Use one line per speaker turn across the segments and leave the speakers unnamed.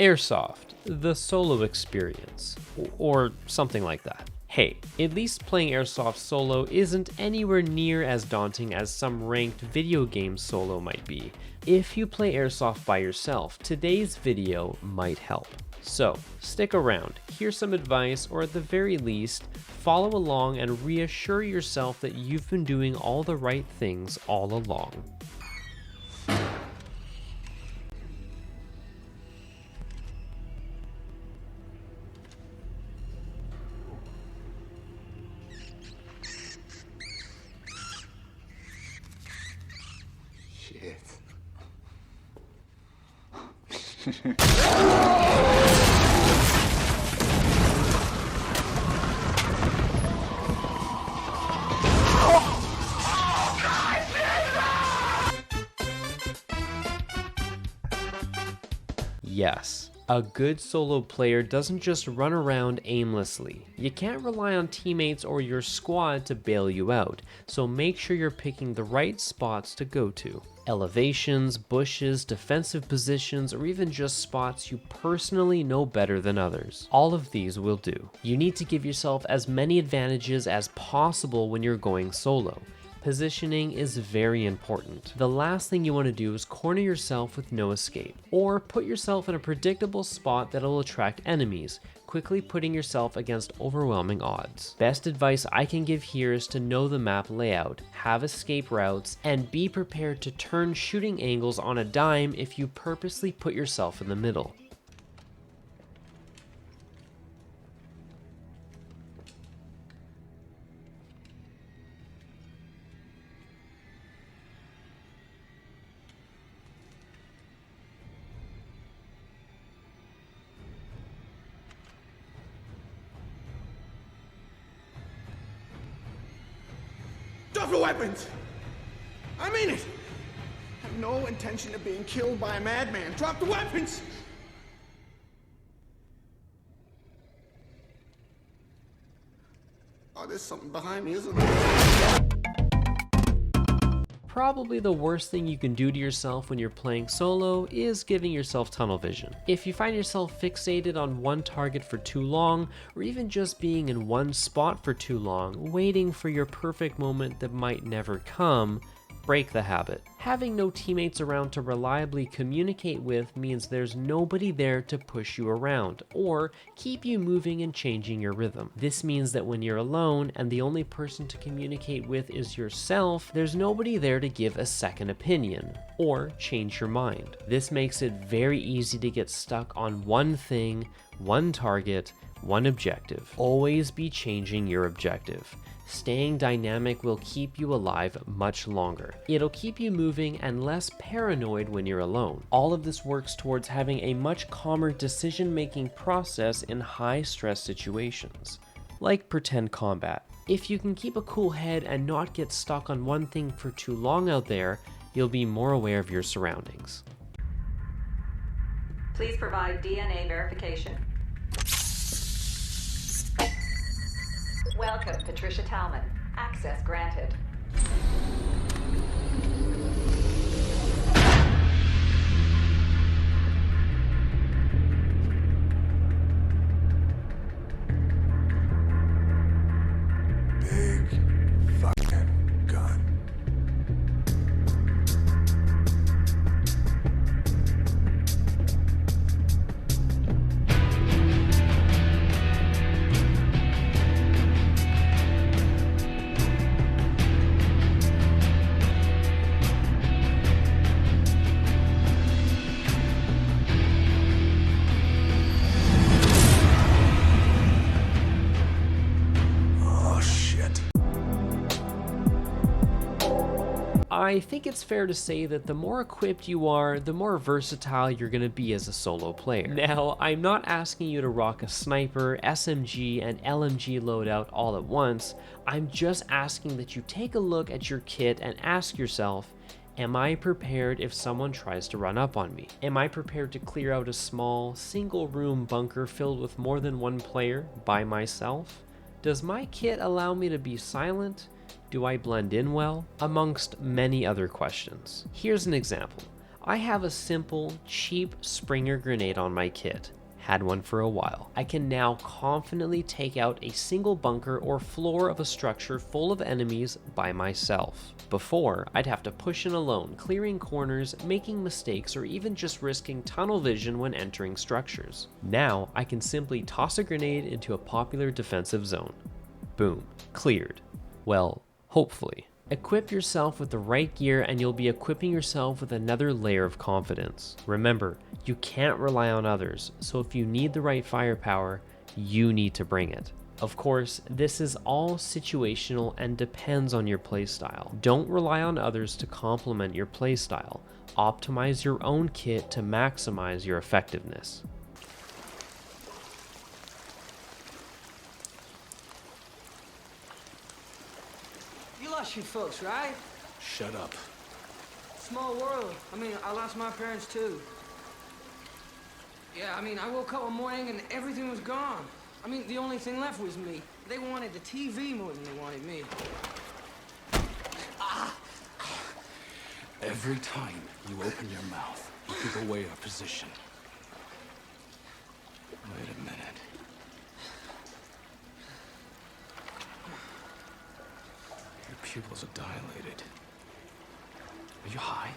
Airsoft, the solo experience, or something like that. Hey, at least playing Airsoft solo isn't anywhere near as daunting as some ranked video game solo might be. If you play Airsoft by yourself, today's video might help. So, stick around, here's some advice, or at the very least, follow along and reassure yourself that you've been doing all the right things all along. Yes, a good solo player doesn't just run around aimlessly. You can't rely on teammates or your squad to bail you out, so make sure you're picking the right spots to go to. Elevations, bushes, defensive positions, or even just spots you personally know better than others. All of these will do. You need to give yourself as many advantages as possible when you're going solo. Positioning is very important. The last thing you want to do is corner yourself with no escape, or put yourself in a predictable spot that'll attract enemies, quickly putting yourself against overwhelming odds. Best advice I can give here is to know the map layout, have escape routes, and be prepared to turn shooting angles on a dime if you purposely put yourself in the middle.
Drop your weapons! I mean it! I have no intention of being killed by a madman. Drop the weapons! Oh, there's something behind me, isn't there?
Probably the worst thing you can do to yourself when you're playing solo is giving yourself tunnel vision. If you find yourself fixated on one target for too long, or even just being in one spot for too long, waiting for your perfect moment that might never come, break the habit. Having no teammates around to reliably communicate with means there's nobody there to push you around or keep you moving and changing your rhythm. This means that when you're alone and the only person to communicate with is yourself, there's nobody there to give a second opinion or change your mind. This makes it very easy to get stuck on one thing, one target, one objective. Always be changing your objective. Staying dynamic will keep you alive much longer. It'll keep you moving and less paranoid when you're alone. All of this works towards having a much calmer decision-making process in high-stress situations, like pretend combat. If you can keep a cool head and not get stuck on one thing for too long out there, you'll be more aware of your surroundings.
Please provide DNA verification. Welcome, Patricia Talman. Access granted.
Big fucking gun.
I think it's fair to say that the more equipped you are, the more versatile you're going to be as a solo player. Now, I'm not asking you to rock a sniper, SMG, and LMG loadout all at once. I'm just asking that you take a look at your kit and ask yourself, am I prepared if someone tries to run up on me? Am I prepared to clear out a small, single-room bunker filled with more than one player by myself? Does my kit allow me to be silent? Do I blend in well? Amongst many other questions. Here's an example. I have a simple, cheap Springer grenade on my kit. Had one for a while. I can now confidently take out a single bunker or floor of a structure full of enemies by myself. Before, I'd have to push in alone, clearing corners, making mistakes, or even just risking tunnel vision when entering structures. Now, I can simply toss a grenade into a popular defensive zone. Boom. Cleared. Well, hopefully. Equip yourself with the right gear and you'll be equipping yourself with another layer of confidence. Remember, you can't rely on others, so if you need the right firepower, you need to bring it. Of course, this is all situational and depends on your playstyle. Don't rely on others to complement your playstyle. Optimize your own kit to maximize your effectiveness.
You lost your folks, right?
Shut up.
Small world. I mean, I lost my parents too. Yeah, I mean, I woke up one morning and everything was gone. I mean, the only thing left was me. They wanted the TV more than they wanted me.
Every time you open your mouth, you give away our position. Wait a minute. Your pupils are dilated. Are you high?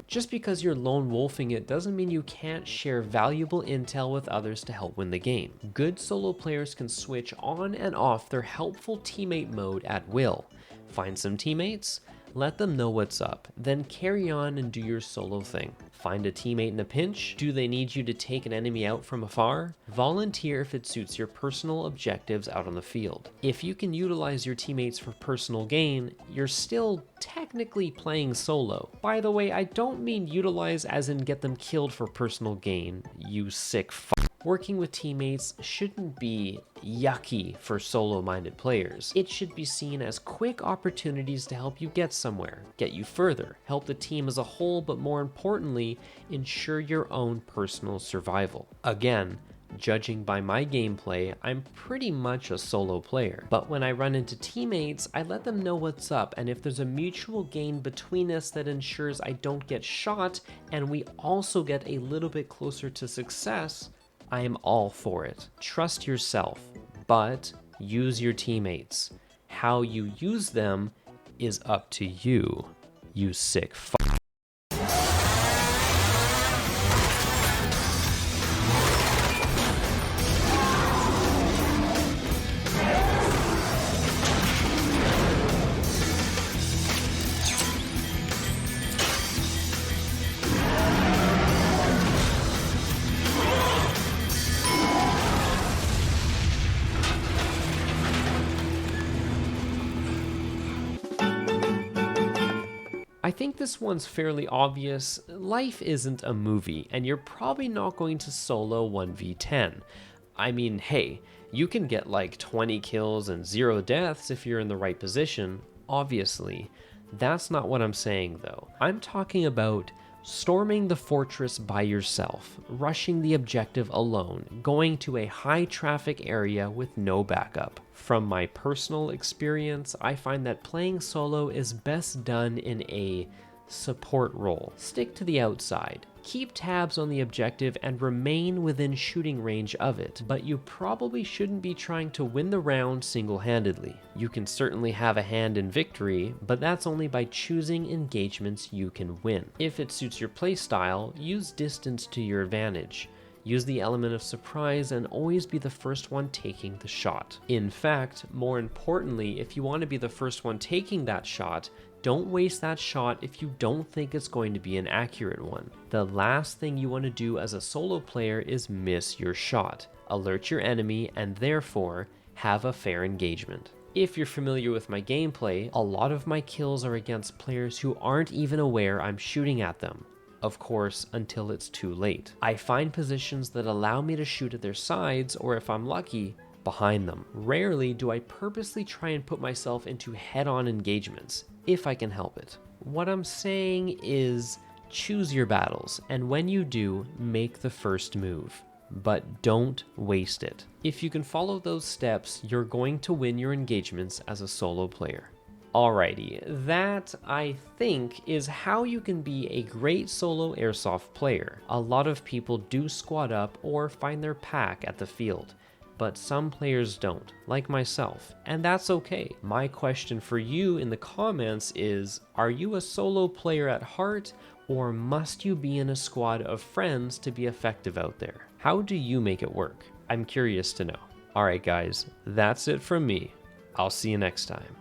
Just because you're lone wolfing it doesn't mean you can't share valuable intel with others to help win the game. Good solo players can switch on and off their helpful teammate mode at will. Find some teammates, let them know what's up, then carry on and do your solo thing. Find a teammate in a pinch? Do they need you to take an enemy out from afar? Volunteer if it suits your personal objectives out on the field. If you can utilize your teammates for personal gain, you're still technically playing solo. By the way, I don't mean utilize as in get them killed for personal gain, you sick f***. Working with teammates shouldn't be yucky for solo-minded players. It should be seen as quick opportunities to help you get somewhere, get you further, help the team as a whole, but more importantly, ensure your own personal survival. Again, judging by my gameplay, I'm pretty much a solo player. But when I run into teammates, I let them know what's up, and if there's a mutual gain between us that ensures I don't get shot, and we also get a little bit closer to success, I am all for it. Trust yourself, but use your teammates. How you use them is up to you, you sick f***. I think this one's fairly obvious. Life isn't a movie, and you're probably not going to solo 1v10. I mean, hey, you can get like 20 kills and 0 deaths if you're in the right position, obviously. That's not what I'm saying though. I'm talking about storming the fortress by yourself, rushing the objective alone, going to a high traffic area with no backup. From my personal experience, I find that playing solo is best done in a support role. Stick to the outside, keep tabs on the objective, and remain within shooting range of it, but you probably shouldn't be trying to win the round single-handedly. You can certainly have a hand in victory, but that's only by choosing engagements you can win. If it suits your playstyle, use distance to your advantage. Use the element of surprise and always be the first one taking the shot. In fact, more importantly, if you want to be the first one taking that shot, don't waste that shot if you don't think it's going to be an accurate one. The last thing you want to do as a solo player is miss your shot. Alert your enemy and therefore have a fair engagement. If you're familiar with my gameplay, a lot of my kills are against players who aren't even aware I'm shooting at them. Of course, until it's too late. I find positions that allow me to shoot at their sides, or if I'm lucky, behind them. Rarely do I purposely try and put myself into head-on engagements, if I can help it. What I'm saying is, choose your battles, and when you do, make the first move. But don't waste it. If you can follow those steps, you're going to win your engagements as a solo player. Alrighty, that, I think, is how you can be a great solo airsoft player. A lot of people do squad up or find their pack at the field, but some players don't, like myself, and that's okay. My question for you in the comments is, are you a solo player at heart, or must you be in a squad of friends to be effective out there? How do you make it work? I'm curious to know. Alright guys, that's it from me. I'll see you next time.